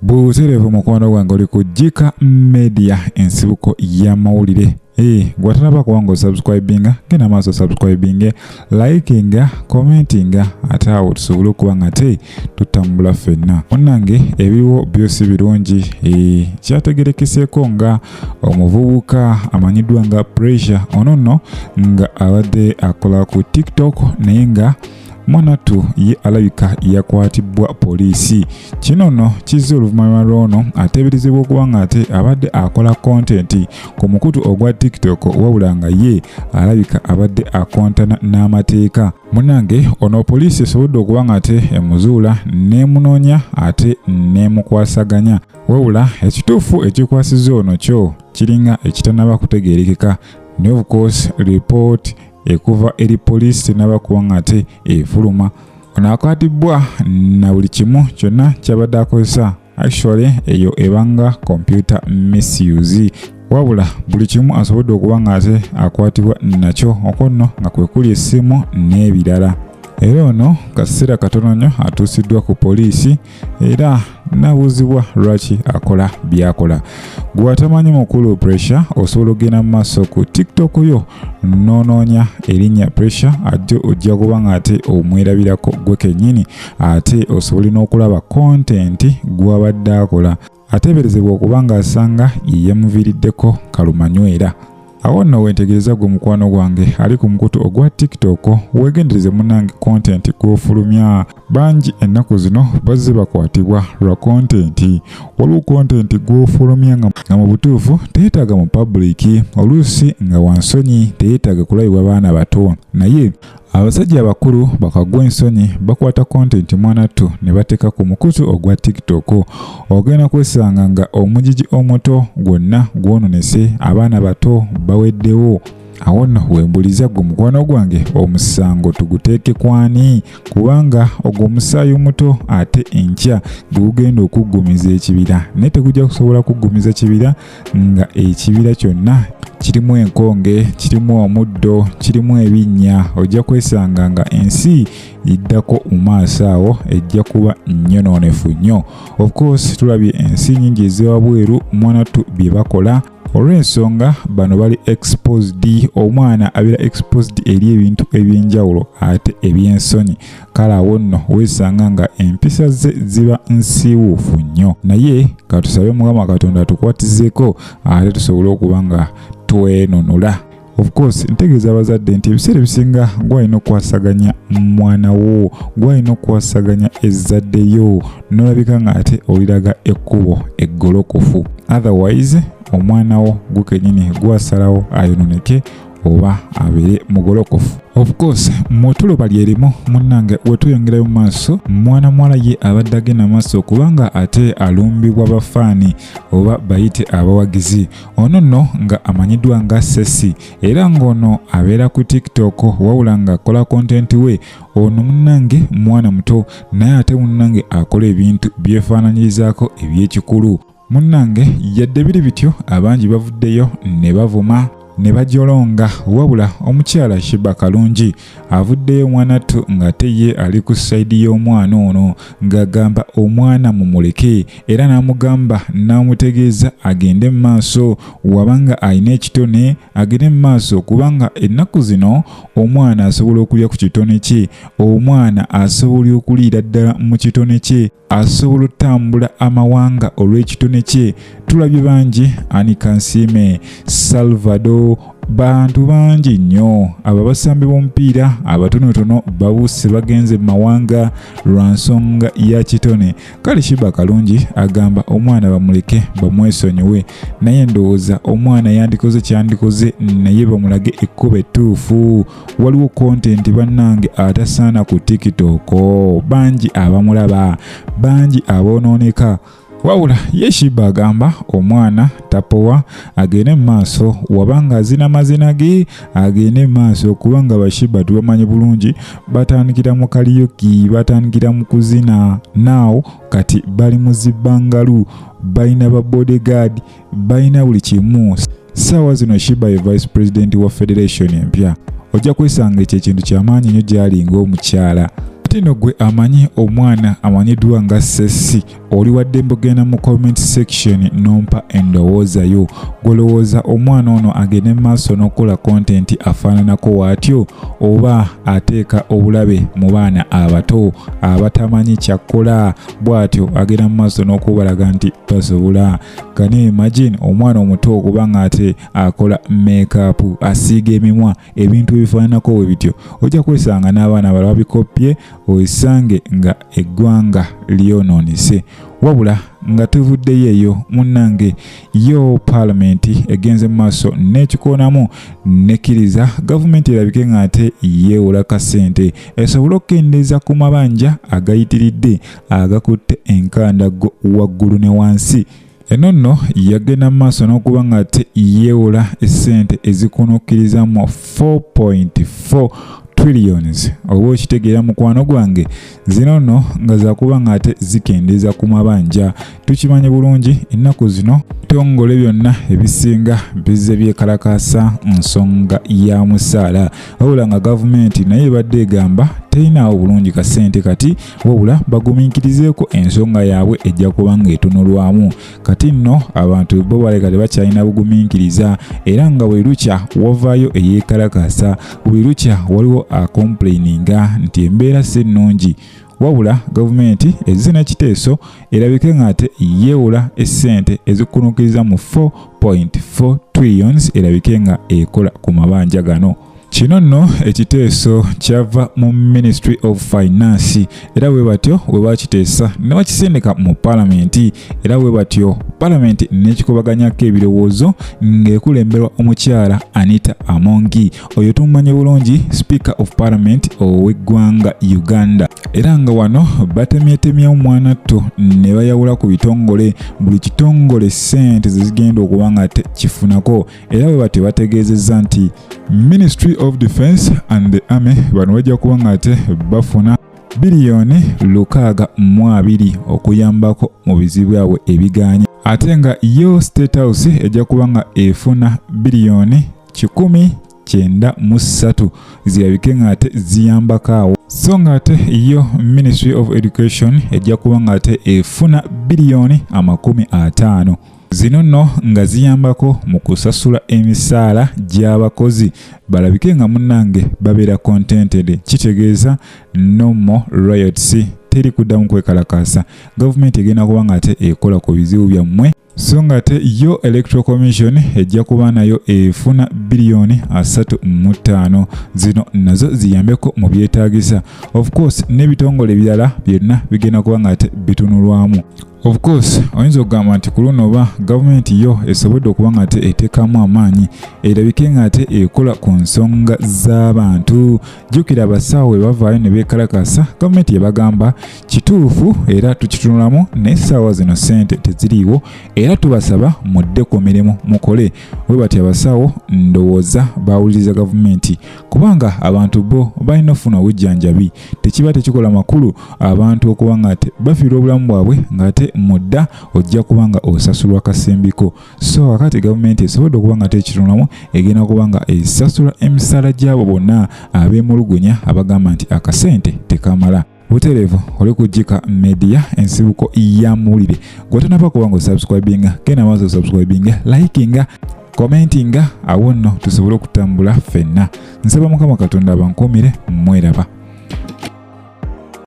Buterevu mukwano gwange oli ku Jika Media ensibuko ya mawulire. Gwatalaba kuwango subscribinga, genda maaso subscribinga, likinga, commentinga, ate awo tusobole okuba nga tutambula ffenna. Munnange ebiwo byosi birungi. Kyategerekeseeko nga omuvubuka amanyiddwa nga Pressure ono nno nga abadde akola ku TikTok naye nga mwanatu ye alabika yakwatibwa poliisi. Kino nno kizze oluvannyuma lw'ono ateeberezebwa okuba nga ate abadde akola content ku mukutu ogwa TikTok wabula nga ye alabika abadde akontana n'amateeka. Munnange ono poliisi esobodde okuba nga ate emuzuula n'emunoonya ate n'emukwasaganya, wabula ekituufu ekikwasizza ono kyo kiringa ekitannaba kutegeerekeka. Ne of course report ekuva eri poliisi tenaba kuba nga ate efuluma. Ono akwatibwa na buli kimu kyonna kyabadde akozesa. Actually eyo ebanga computer misuse, wabula buli kimu asobodde okuba nga ate akwatibwa nakyo okonno nga kwe kuli essimu n'ebirala. Era ono kaseera katono nnyo atuusiddwa ku poliisi era nabuuzibwa lwaki akola byakola. Gwatamanyi mukulu Pressure osobola ogenda mu maaso ku TikTok yo n'onoonya erinnya Pressure ojja kuba nga ate omwerabirako gwe kennyini ate osobole n'okulaba content gw'abadde akola. Ateeberezebwa okuba nga asanga ye yamuviiriddeko kalumanywera. Awo nno wentegereza gwe mukwano gwange ali ku mukutu ogwa TikTok weegendereze munnange content gw'ofulumya. Bangi ennaku zino bazze bakwatibwa lwa content. Waliwo content gw'ofulumya nga mu butuufu teyeetaaga mu public, oluusi nga wansonyi teyeetaaga kulabibwa baana bato, naye abasajja abakulu bakagwa ensonyi bakwata content mwanattu ne bateeka ku mukutu ogwa TikTok. Ogenda kwesanga nga omugigi omuto gwonna gwononese, abaana bato baweddewo. Awo nno wembuliza gwe mukwano gwange omusango tuguteeke kwani, kubanga ogwo omusaayi omuto ate enkya gugenda okuggumiza ekibira, naye tegujja kusobola kuggumiza kibira nga ekibira kyonna kirimu enkonge, kirimu omuddo, kirimu ebinnya. Ojja kwesanga nga ensi iddako mu maaso awo ejja kuba nnyonoonefu nnyo. Of course tulabye ensi nnyingi ez'ewabweru mwanattu bye bakola. Olw'ensonga bano bali exposed, omwana abeera exposed eri ebintu ebyenjawulo ate ebyensonyi. Kale awo nno weesanga nga empisa ze ziba nsiiwuufu nnyo, naye katusabe Mukama Katonda atukwatizeeko ate tusobole okuba nga twenunula. Of course ntegeeza abazadde nti ebiseera ebisinga gwalina okwasaganya mwana wo, gwalina okwasaganya ezzaddeyo n'olabika nga ate oliraga ekkubo eggolokofu. Otherwise omwana wo gwe kennyini gwasalawo ayononeke oba abeere mugolokofu. Of course motulo bali erimu munnange wetuyongerayo mu maaso, mwana mwala ye abadde agenda maaso kubanga ate alumbibwa bafaani oba bayite abawagizi. Ono nno nga amanyiddwa nga Ceci era ng'ono abeera ku TikTok wawula nga akola content we. Ono munnange mwana muto naye ate munnange akola ebintu byefaananyirizaako eby'ekikulu. Munnange yadde biri bityo abangi bavuddeyo ne bavuma ne bajolonga, wabula omukyala Sheebah kalungi avuddeyo mwanattu nga ye ali ku sayidi y'omwana ono ng'agamba omwana mumuleke era n'amugamba n'amutegeeza agende mu maaso, wabanga alina ekitone agende mu maaso kubanga ennaku zino omwana asobola okulya ku kitone kye, omwana asobola okuliira ddala mu kitone kye, asobola otambula amawanga olw'ekitone kye. Tulabye bangi Anikansime, Salvador, bantu bangi nnyo ababasambi b'omupiira abatonotono babuuse bagenze mu mawanga lwa nsonga ya kitone. Kale Sheebah kalungi agamba omwana bamuleke bamwesonyiwe, naye ndowooza omwana yandikoze kyandikoze naye bamulage ekkubo ettuufu. Waliwo content bannange atasaana ku TikTok, bangi abamulaba, bangi aboonooneka. Wawula ye Sheebah agamba omwana tapowa agende mu maaso, wabanga azina mazina ge agende mu maaso kubanga ba Sheebah tubamanyi bulungi batandikira mu karaoke, batandikira mu kuzina. Now kati bali mu zibbangalu, balina ba bodyguard, balina buli kimu. Ssaawa zino Sheebah ye vice president wa federation empya. Ojja kwesanga ekyo ekintu ky'amaanyi nnyo gy'ali ng'omukyala. Kati no gwe amanyi omwana amanyiddwa nga Ceci, oli wadde mbogenda mu comment section nompa endowooza yo. Golowooza omwana ono agende maaso n'okola content afaananako watyo oba ateeka obulabe mu baana abato abatamanyi kyakola bw'atyo agenda mu maaso n'okubalaga nti basobola? Can you imagine omwana omuto okubanga ate akola makeup, asiiga emimwa, ebintu ebifaananako we bityo? Ojja kwesanga n'abaana abalala babikopye oisange nga eggwanga lyonoonese. Wabula nga tuvuddeyo eyo munnange, yo palamenti egenze mu maaso n'ekikoonamu nekkiriza gavumenti erabike nga ate yeewola kasente esobole okukendeeza ku mabanja agayitiridde agakutte enkandago waggulu ne wansi. Eno nno yagenda mu maaso n'okuba nga ate yeewola essente ezikunukkiriza mu 4.4 trillions. Oba okitegeera mukwano gwange, zino nno nga zakuba nga ate zikendeeza ku mabanja. Tukimanye bulungi ennaku zino bitongole byonna ebisinga bizze byekalakaasa nsonga ya musaala, wabula nga gavumenti naye ebadde egamba terinaawo bulungi kasente kati, wabula bagumiikirizeeko ensonga yaabwe ejja kuba nga etunulwamu. Kati nno abantu bo baleka tebakyalina bugumiikiriza, era nga bwe lukya wavaayo eyeekalakaasa, bwe lukya waliwo akomplaininga nti embeera si nnungi. Wabula gavumenti ezze n'ekiteeso erabike nga ate yeewola essente ezikunukkiriza mu 4.4 trillions erabike nga ekola ku mabanja gano. Kino nno ekiteeso kyava mu Ministry of Finance, era bwe batyo bwe bakiteesa ne bakisindika mu palamenti, era bwe batyo palamenti n'ekikubaganyako ebirowoozo ng'ekulemberwa omukyala Anita Amongi, oyo tumanye bulungi Speaker of Parliament ow'eggwanga Uganda. Era nga wano batemyetemyewo mwanatto ne bayawula ku bitongole, buli kitongole ssente zigenda okuba nga kifunako, era bwe batyo bategeezezza nti Ministry of Defense and the Army bano bajja kuba nga ate bafuna biliyoni 620 okuyambako mu bizibu byabwe ebiganye, ate nga yo State House ejja kuba nga efuna biliyoni 193 zirabike nga ate ziyambako awo, so nga ate yo Ministry of Education ejja kuba nga ate efuna biliyoni 50. Zino nno nga ziyambako mu kusasula emisaala gy'abakozi balabike nga munnange babeera contented. Kitegeeza no more riots, teri kuddamu kwekalakaasa. Gavumenti egenda kuba nga ate ekola ku bizibu byammwe, so nga ate yo Electoral Commission ejja kuba nayo efuna biliyoni 35. Zino nazo ziyambeko mu byetaagisa. Of course n'ebitongole ebirala byonna bigenda kuba nga ate bitunulwamu. Of course oyinza okugamba nti ku luno oba gavumenti yo esobodde okuba nga ate eteekamu amaanyi erabike nga ate ekola ku nsonga z'abantu. Jjukira abasawo bwe bavaayo ne beekalakaasa, gavumenti yabagamba kituufu era tukitunulamu, n'essaawa zino ssente teziriiwo era tubasaba mudde ku mirimu mukole. Bwe bati abasawo ndowooza bawuliriza gavumenti, kubanga abantu bo balina ofuna obujjanjabi. Tekiba tekikola makulu abantu okuba nga ate bafiirwa obulamu bwabwe nga ate mudda ojja kubanga osasulwa kasembiko. So wakati gavumenti esobodde okuba nga tekitunulamu, egenda kubanga esasula emisaala gy'abo bonna abeemulugunya abagamba nti akasente tekamala. Butereevu oli kujjika media ensibuko y'amawulire. Gwotanaba kubanga osubscribinga, genda maaso subscribinga, likinga, commentinga, awo nno tusobole okutambula ffenna. Nsaba Mukama Katonda abankuumire, mweraba.